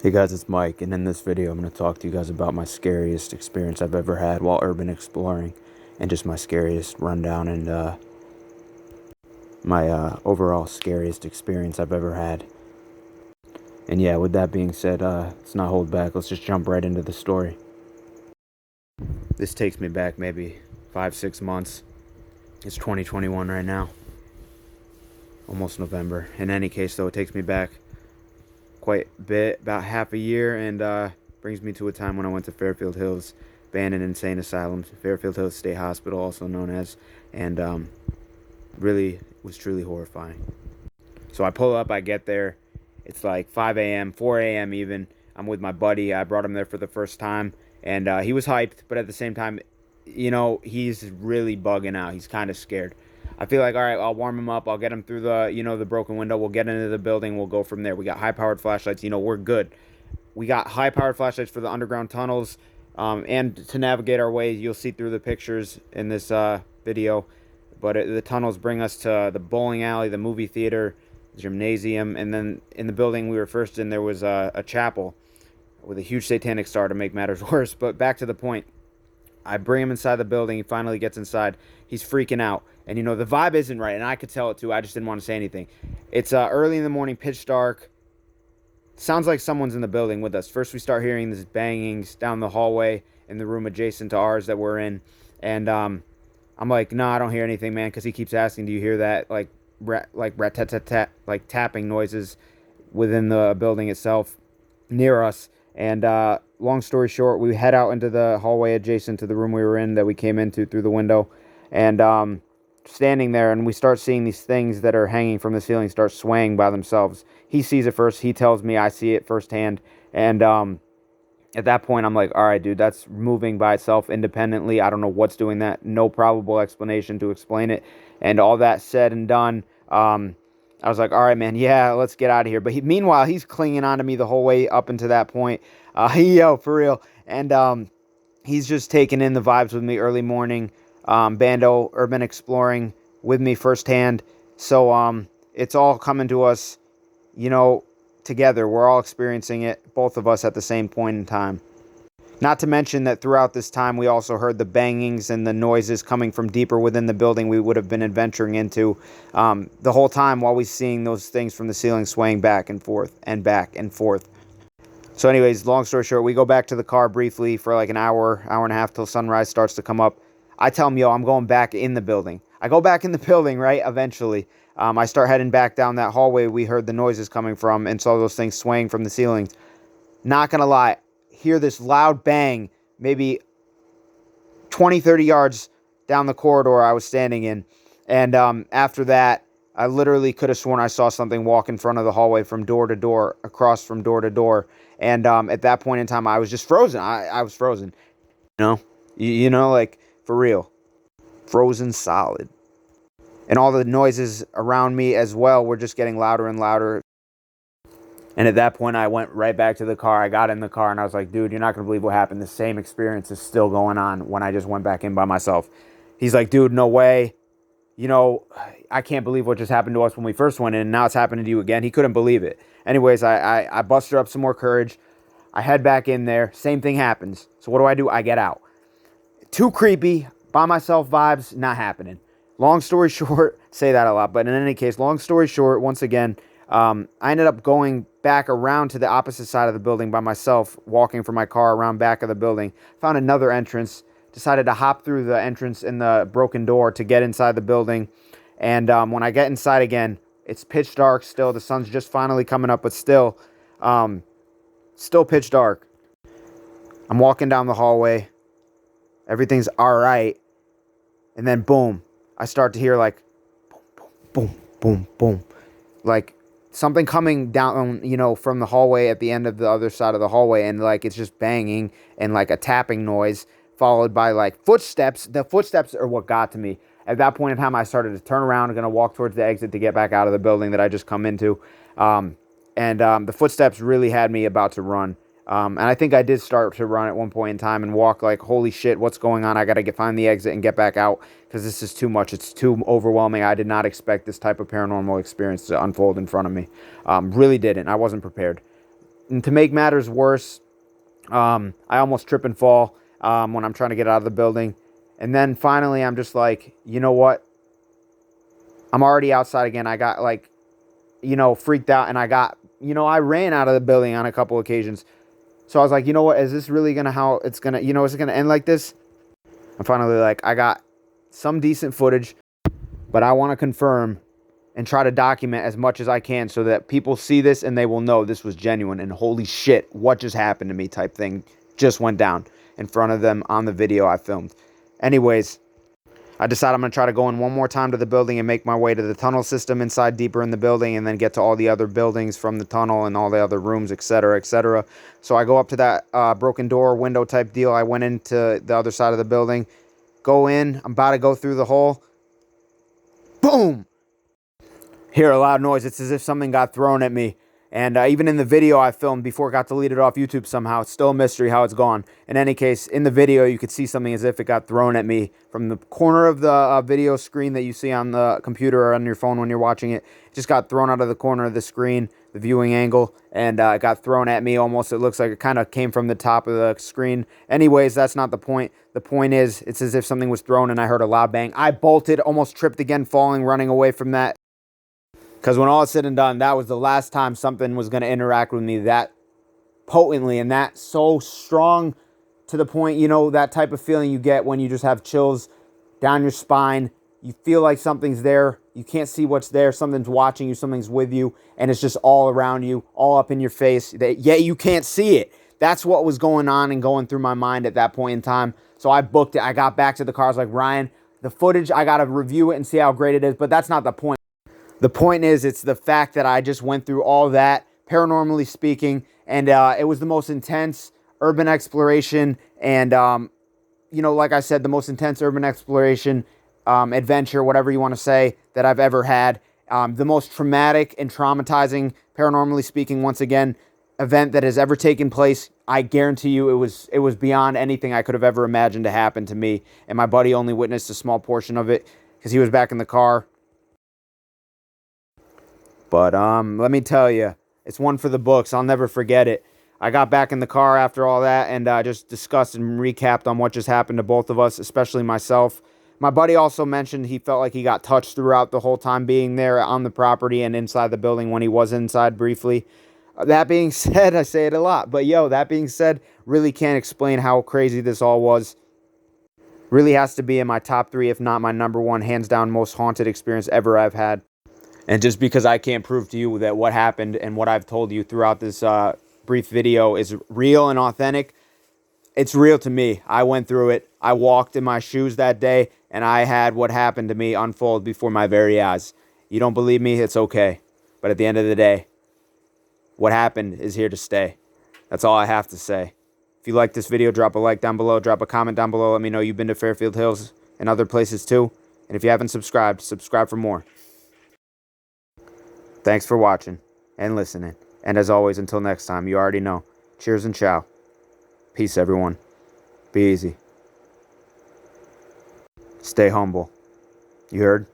Hey guys, it's Mike, and in this video I'm going to talk to you guys about my scariest experience I've ever had while urban exploring, and just my scariest rundown and my overall scariest experience I've ever had. And yeah, with that being said, let's not hold back, let's just jump right into the story. This takes me back maybe 5-6 months. It's 2021 right now, almost November. In any case though, it takes me back quite a bit, about half a year, and brings me to a time when I went to Fairfield Hills Abandoned Insane Asylum, Fairfield Hills State Hospital, also known as, and really was truly horrifying. So I pull up, I get there, it's like 5 a.m., 4 a.m. even. I'm with my buddy. I brought him there for the first time, and he was hyped, but at the same time, he's really bugging out. He's kind of scared. I feel like, all right, I'll warm him up. I'll get him through the broken window. We'll get into the building. We'll go from there. We got high-powered flashlights. We're good. We got high-powered flashlights for the underground tunnels, and to navigate our way. You'll see through the pictures in this video. But the tunnels bring us to the bowling alley, the movie theater, the gymnasium, and then in the building we were first in, there was a chapel with a huge satanic star to make matters worse. But back to the point. I bring him inside the building. He finally gets inside. He's freaking out. And, the vibe isn't right. And I could tell it, too. I just didn't want to say anything. It's early in the morning, pitch dark. Sounds like someone's in the building with us. First, we start hearing these bangings down the hallway in the room adjacent to ours that we're in. And I'm like, no, I don't hear anything, man, because he keeps asking, do you hear that? Like rat-tat-tat-tat, like tapping noises within the building itself near us. And long story short, we head out into the hallway adjacent to the room we were in that we came into through the window. And standing there, and we start seeing these things that are hanging from the ceiling start swaying by themselves. He sees it first. He tells me I see it firsthand. And at that point, I'm like, all right, dude, that's moving by itself independently. I don't know what's doing that. No probable explanation to explain it. And all that said and done, I was like, all right, man, yeah, let's get out of here. But meanwhile, he's clinging on to me the whole way up until that point. Yo, for real. And he's just taking in the vibes with me early morning. Bando, urban exploring with me firsthand. So it's all coming to us, together. We're all experiencing it, both of us at the same point in time. Not to mention that throughout this time, we also heard the bangings and the noises coming from deeper within the building we would have been adventuring into the whole time while we seeing those things from the ceiling swaying back and forth and back and forth. So anyways, long story short, we go back to the car briefly for like an hour, hour and a half till sunrise starts to come up. I tell him, yo, I'm going back in the building. I go back in the building, right, eventually. I start heading back down that hallway we heard the noises coming from and saw those things swaying from the ceilings. Not going to lie, hear this loud bang maybe 20, 30 yards down the corridor I was standing in. And after that, I literally could have sworn I saw something walk in front of the hallway from door to door, across from door to door. And at that point in time, I was just frozen. I was frozen. Like, for real. Frozen solid. And all the noises around me as well were just getting louder and louder. And at that point, I went right back to the car. I got in the car and I was like, dude, you're not going to believe what happened. The same experience is still going on when I just went back in by myself. He's like, dude, no way. I can't believe what just happened to us when we first went in. And now it's happening to you again. He couldn't believe it. Anyways, I busted up some more courage. I head back in there. Same thing happens. So what do? I get out. Too creepy. By myself vibes, not happening. Long story short, say that a lot, but in any case, long story short, once again, I ended up going back around to the opposite side of the building by myself, walking from my car around back of the building. Found another entrance, decided to hop through the entrance in the broken door to get inside the building. And when I get inside again, it's pitch dark still. The sun's just finally coming up, but still pitch dark. I'm walking down the hallway. Everything's all right. And then boom, I start to hear like boom, boom, boom, boom. Like something coming down, from the hallway at the end of the other side of the hallway. And like it's just banging and like a tapping noise followed by like footsteps. The footsteps are what got to me. At that point in time, I started to turn around and going to walk towards the exit to get back out of the building that I just come into. And the footsteps really had me about to run. And I think I did start to run at one point in time and walk like, holy shit, what's going on? I got to find the exit and get back out because this is too much. It's too overwhelming. I did not expect this type of paranormal experience to unfold in front of me. Really didn't. I wasn't prepared. And to make matters worse, I almost trip and fall when I'm trying to get out of the building. And then finally, I'm just like, you know what? I'm already outside again. I got like, freaked out, and I ran out of the building on a couple occasions. So I was like, you know what? Is this really is it going to end like this? I'm finally like, I got some decent footage, but I want to confirm and try to document as much as I can so that people see this and they will know this was genuine, and holy shit, what just happened to me type thing just went down in front of them on the video I filmed. Anyways, I decided I'm going to try to go in one more time to the building and make my way to the tunnel system inside deeper in the building, and then get to all the other buildings from the tunnel and all the other rooms, etc., etc. So I go up to that broken door window type deal. I went into the other side of the building, go in, I'm about to go through the hole. Boom! Hear a loud noise. It's as if something got thrown at me. And even in the video I filmed before it got deleted off YouTube somehow, it's still a mystery how it's gone. In any case, in the video, you could see something as if it got thrown at me from the corner of the video screen that you see on the computer or on your phone when you're watching it. It just got thrown out of the corner of the screen, the viewing angle, and it got thrown at me almost. It looks like it kind of came from the top of the screen. Anyways, that's not the point. The point is, it's as if something was thrown and I heard a loud bang. I bolted, almost tripped again, falling, running away from that. Because when all is said and done, that was the last time something was going to interact with me that potently and that so strong, to the point, that type of feeling you get when you just have chills down your spine. You feel like something's there. You can't see what's there. Something's watching you. Something's with you. And it's just all around you, all up in your face. Yet you can't see it. That's what was going on and going through my mind at that point in time. So I booked it. I got back to the car. I was like, Ryan, the footage, I got to review it and see how great it is. But that's not the point. The point is, it's the fact that I just went through all that, paranormally speaking, and it was the most intense urban exploration and, like I said, the most intense urban exploration, adventure, whatever you want to say, that I've ever had. The most traumatic and traumatizing, paranormally speaking, once again, event that has ever taken place. I guarantee you it was beyond anything I could have ever imagined to happen to me, and my buddy only witnessed a small portion of it because he was back in the car. But let me tell you, it's one for the books. I'll never forget it. I got back in the car after all that and just discussed and recapped on what just happened to both of us, especially myself. My buddy also mentioned he felt like he got touched throughout the whole time being there on the property and inside the building when he was inside briefly. That being said, I say it a lot, but that being said, really can't explain how crazy this all was. Really has to be in my top 3, if not my number 1, hands down, most haunted experience ever I've had. And just because I can't prove to you that what happened and what I've told you throughout this brief video is real and authentic, it's real to me. I went through it. I walked in my shoes that day, and I had what happened to me unfold before my very eyes. You don't believe me? It's okay. But at the end of the day, what happened is here to stay. That's all I have to say. If you like this video, drop a like down below. Drop a comment down below. Let me know you've been to Fairfield Hills and other places too. And if you haven't subscribed, subscribe for more. Thanks for watching and listening. And as always, until next time, you already know. Cheers and ciao. Peace, everyone. Be easy. Stay humble. You heard?